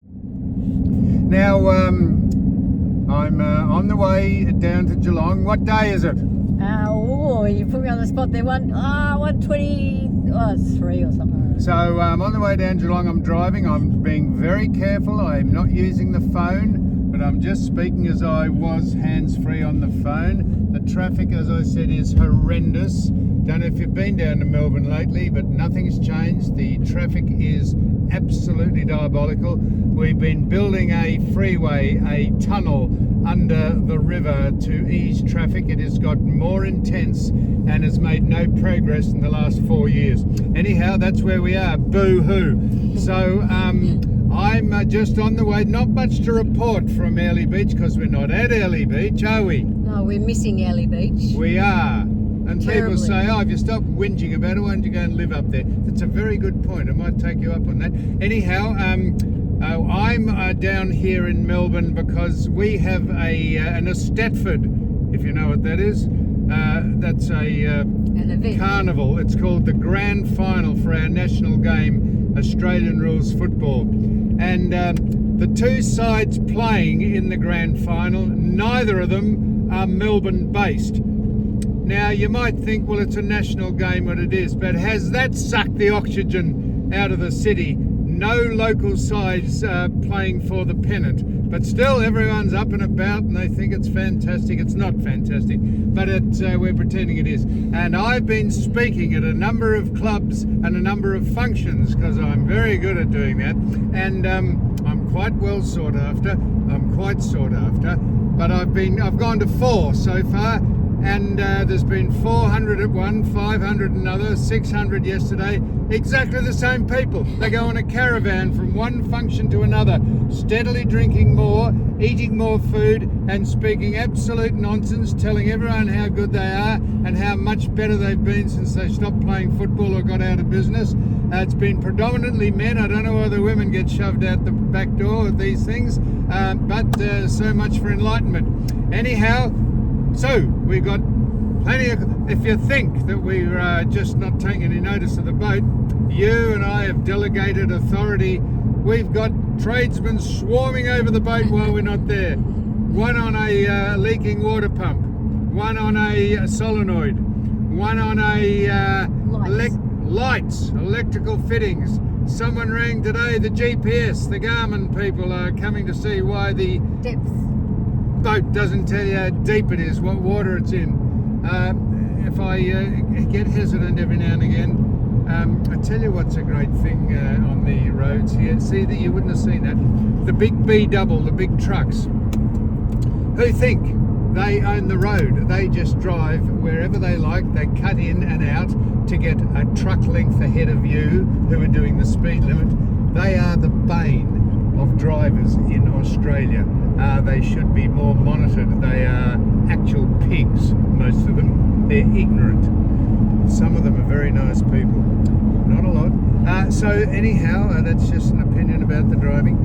Now, I'm on the way down to Geelong. What day is it? You put me on the spot there. 1:20. Oh, it's 3 or something. So I'm on the way down Geelong. I'm driving. I'm being very careful. I'm not using the phone, but I'm just speaking as I was hands-free on the phone. The traffic, as I said, is horrendous. Don't know if you've been down to Melbourne lately, but nothing's changed. The traffic is absolutely diabolical. We've been building a freeway, a tunnel under the river to ease traffic. It has got more intense and has made no progress in the last 4 years. Anyhow, that's where we are. Boo-hoo. So I'm just on the way. Not much to report from Early Beach because we're not at Early Beach, are we? No, we're missing Early Beach. We are. And Terribly. People say, if you stop whinging about it, why don't you go and live up there? That's a very good point. I might take you up on that. Anyhow, I'm down here in Melbourne because we have an Estetford, if you know what that is. That's An event. carnival. It's called the Grand Final for our national game, Australian rules football. And the two sides playing in the Grand Final, neither of them are Melbourne based. Now, you might think, well, it's a national game, what it is, but has that sucked the oxygen out of the city? No local sides playing for the pennant, but still everyone's up and about and they think it's fantastic. It's not fantastic, but we're pretending it is. And I've been speaking at a number of clubs and a number of functions because I'm very good at doing that, and I'm quite well sought after. I'm quite sought after, but I've gone to 4 so far. And there's been 400 at one, 500 another, 600 yesterday. Exactly the same people. They go on a caravan from one function to another, steadily drinking more, eating more food, and speaking absolute nonsense, telling everyone how good they are and how much better they've been since they stopped playing football or got out of business. It's been predominantly men. I don't know why the women get shoved out the back door of these things, but so much for enlightenment. Anyhow, so we've got plenty of, if you think that we're just not taking any notice of the boat, you and I have delegated authority. We've got tradesmen swarming over the boat while we're not there. One on a leaking water pump, one on a solenoid, one on a lights, electrical fittings. Someone rang today, the GPS, the Garmin people are coming to see why the Depth. boat doesn't tell you how deep it is, what water it's in. If I get hesitant every now and again, I tell you what's a great thing on the roads here. See, that you wouldn't have seen that. The big B-double, the big trucks. Who think they own the road? They just drive wherever they like. They cut in and out to get a truck length ahead of you who are doing the speed limit. They are the bane of drivers in Australia. They should be more monitored. They are actual pigs, most of them. They're ignorant. Some of them are very nice people. Not a lot. So anyhow, that's just an opinion about the driving.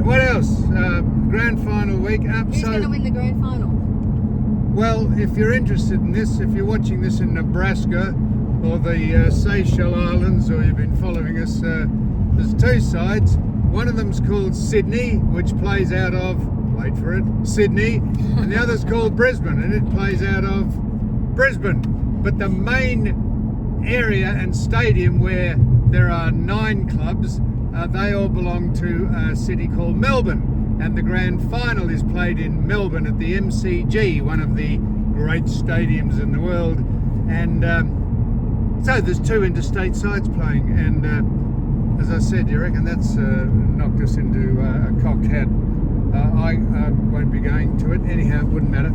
What else? Grand Final week. Who's going to win the Grand Final? Well, if you're interested in this, if you're watching this in Nebraska or the Seychelles Islands, or you've been following us, there's two sides. One of them's called Sydney, which plays out of, wait for it, Sydney, and the other's called Brisbane, and it plays out of Brisbane. But the main area and stadium where there are 9 clubs, they all belong to a city called Melbourne, and the Grand Final is played in Melbourne at the MCG, one of the great stadiums in the world. And so there's 2 interstate sides playing, and as I said, you reckon that's knocked us into a cocked hat. I won't be going to it. Anyhow, it wouldn't matter.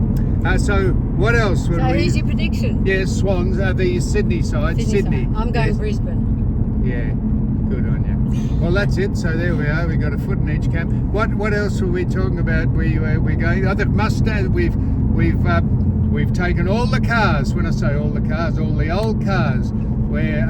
So what else? So who's your prediction? Yeah, Swans, the Sydney side. Sydney. I'm going Yes. Brisbane. Yeah, good on you. Well, that's it. So there we are. We've got a foot in each camp. What else were we talking about? We're going. The Mustang. We've taken all the cars. When I say all the cars, all the old cars, where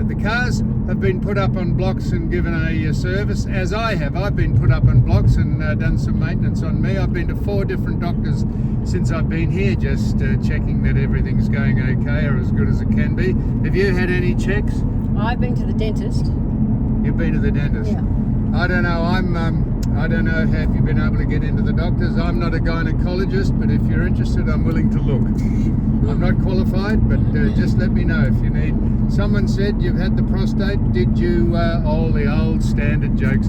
the cars have been put up on blocks and given a service, as I have. I've been put up on blocks and done some maintenance on me. I've been to 4 different doctors since I've been here, just checking that everything's going okay or as good as it can be. Have you had any checks? I've been to the dentist. You've been to the dentist? Yeah. I don't know. I don't know. Have you been able to get into the doctors? I'm not a gynecologist, but if you're interested, I'm willing to look. I'm not qualified, but just let me know if you need. Someone said you've had the prostate. Did you? All the old standard jokes.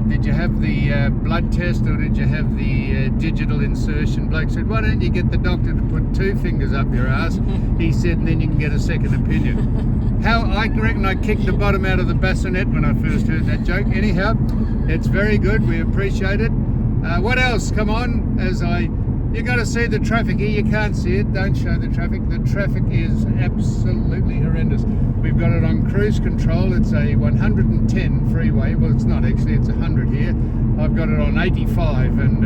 Did you have the blood test or did you have the digital insertion? Blake said, why don't you get the doctor to put 2 fingers up your ass? He said, and then you can get a second opinion. How I reckon I kicked the bottom out of the bassinet when I first heard that joke. Anyhow, it's very good. We appreciate it. What else? Come on, you got to see the traffic here. You can't see it. Don't show the traffic. The traffic is absolutely horrendous. We've got it on cruise control. It's a 110 freeway. Well, it's not actually. It's 100 here. I've got it on 85, and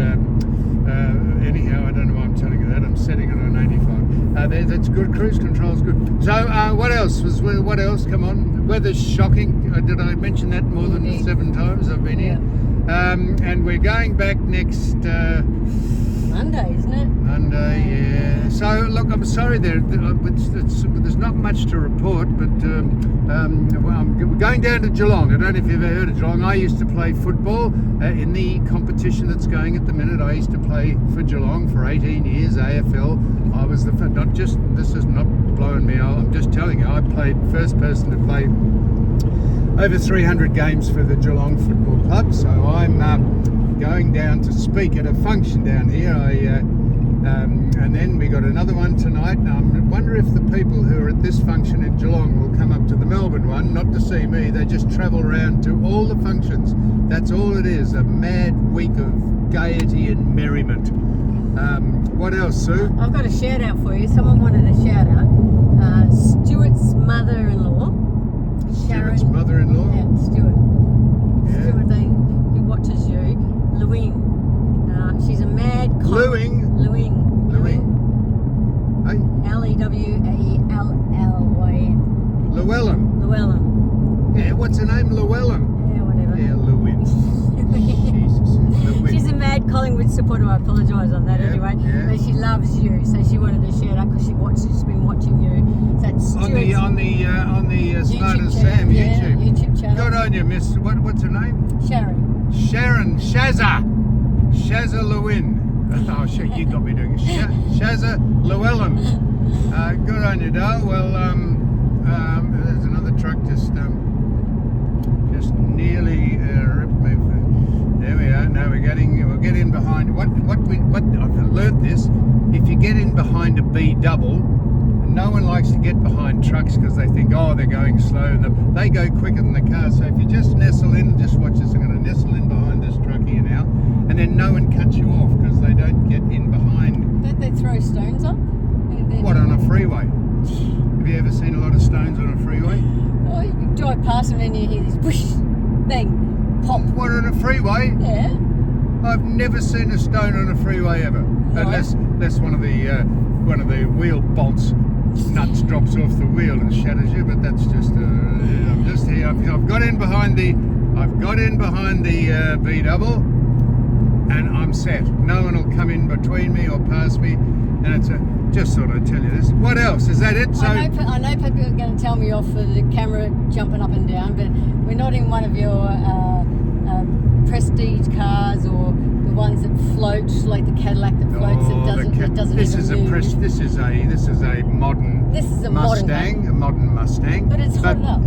anyhow, I don't know why I'm telling you that. I'm setting it on 85. That's good. Cruise control's good. So, what else? What else? Come on. Weather's shocking. Did I mention that more than 7 times I've been here? And we're going back next Monday, isn't it? Monday, yeah. So look, I'm sorry there's not much to report, but we're going down to Geelong. I don't know if you've ever heard of Geelong. I used to play football in the competition that's going at the minute. I used to play for Geelong for 18 years, AFL. I was this is not blowing me out. I'm just telling you, I played first person to play over 300 games for the Geelong Football Club. So I'm going down to speak at a function down here. And then we got another one tonight. I wonder if the people who are at this function in Geelong will come up to the Melbourne one, not to see me. They just travel around to all the functions. That's all it is, a mad week of gaiety and merriment. What else, Sue? I've got a shout out for you. Someone wanted a shout out. Stuart's mother-in-law. Sharon. Stuart's mother-in-law? Yeah, Stuart. Yeah. Stuart, who watches you. Lewing. She's a mad... Lewing? Lewing. Hey? Lewallyn. Llewellyn. Yeah, what's her name? Llewellyn. Yeah, whatever. Yeah, Lewin. Jesus. Lewin. She's a mad Collingwood supporter. I apologise on that anyway. Yeah. But she loves you, so she wanted to shout out because she's been watching you. So it's on the Smart as Sam YouTube channel. Good on you, Miss. What's her name? Sharon. Shazza Lewin. Oh shit, you got me doing it. Shazza Llewellyn. Good on you, Dale. Well, there's another truck just nearly ripped me. There we are. Now we'll get in behind. What I've learnt this. If you get in behind a B double, no one likes to get behind trucks because they think, oh, they're going slow, and they go quicker than the car. So if you just nestle in, just watch this. I'm going to nestle in behind this truck here now, and then no one cuts you off because they don't get in behind. Don't they throw stones up? What, on a freeway? Have you ever seen a lot of stones on a freeway? Oh, you drive past them and you hear this whoosh, bang, pop. What, on a freeway? Yeah. I've never seen a stone on a freeway ever, unless one of the wheel bolts nuts drops off the wheel and shatters you. But that's just I'm just here. I've got in behind the B double, and I'm set. No one will come in between me or past me, and it's just thought I'd tell you this. What else? Is that it? So I know people are going to tell me off for the camera jumping up and down, but we're not in one of your prestige cars or the ones that float, like the Cadillac that floats. That doesn't this even move. This is a modern Mustang, a modern Mustang. But it's hotted up.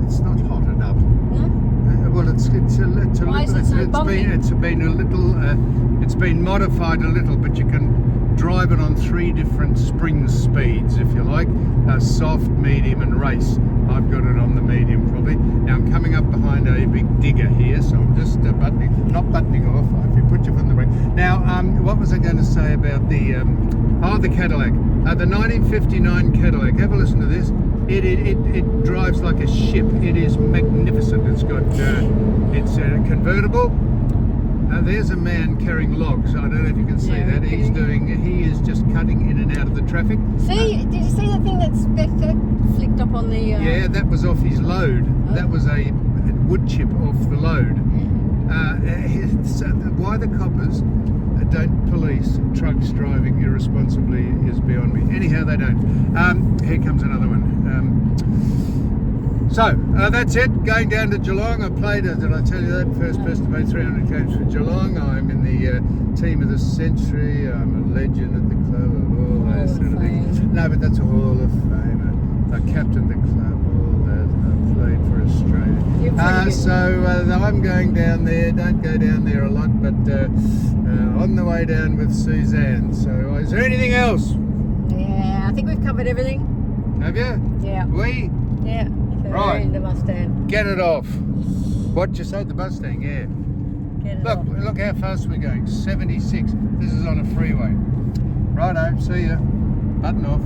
It's not hotted up. No? Well, it's a little. Why is it so bumpy? It's been a little. It's been modified a little, but you can drive it on 3 different spring speeds, if you like. Soft, medium, and race. I've got it on the medium probably. Now I'm coming up behind a big digger here, so I'm just not buttoning off. If you put your foot in the brake. Now, what was I going to say about the Cadillac? The 1959 Cadillac. Have a listen to this. It drives like a ship. It is magnificent. It's got it's convertible. There's a man carrying logs. I don't know if you can see that. He is just cutting in and out of the traffic. See, did you see the thing that's flicked up on the... Yeah, that was off his load. Oh. That was a wood chip off the load. Why the coppers don't police trucks driving irresponsibly is beyond me. Anyhow, they don't. Here comes another one. So that's it. Going down to Geelong. I played. Did I tell you that? First person to play 300 games for Geelong. I'm in the team of the century. I'm a legend at the club. All those sort of things. No, but that's a Hall of Fame. I captained the club. All that. I played for Australia. So I'm going down there. Don't go down there a lot, but on the way down with Suzanne. So is there anything else? Yeah, I think we've covered everything. Have you? Yeah. We? Yeah. So Right. we're in the Mustang. Get it off. What'd you say? The Mustang, yeah. Get it off. Look how fast we're going. 76. This is on a freeway. Righto, see ya. Button off.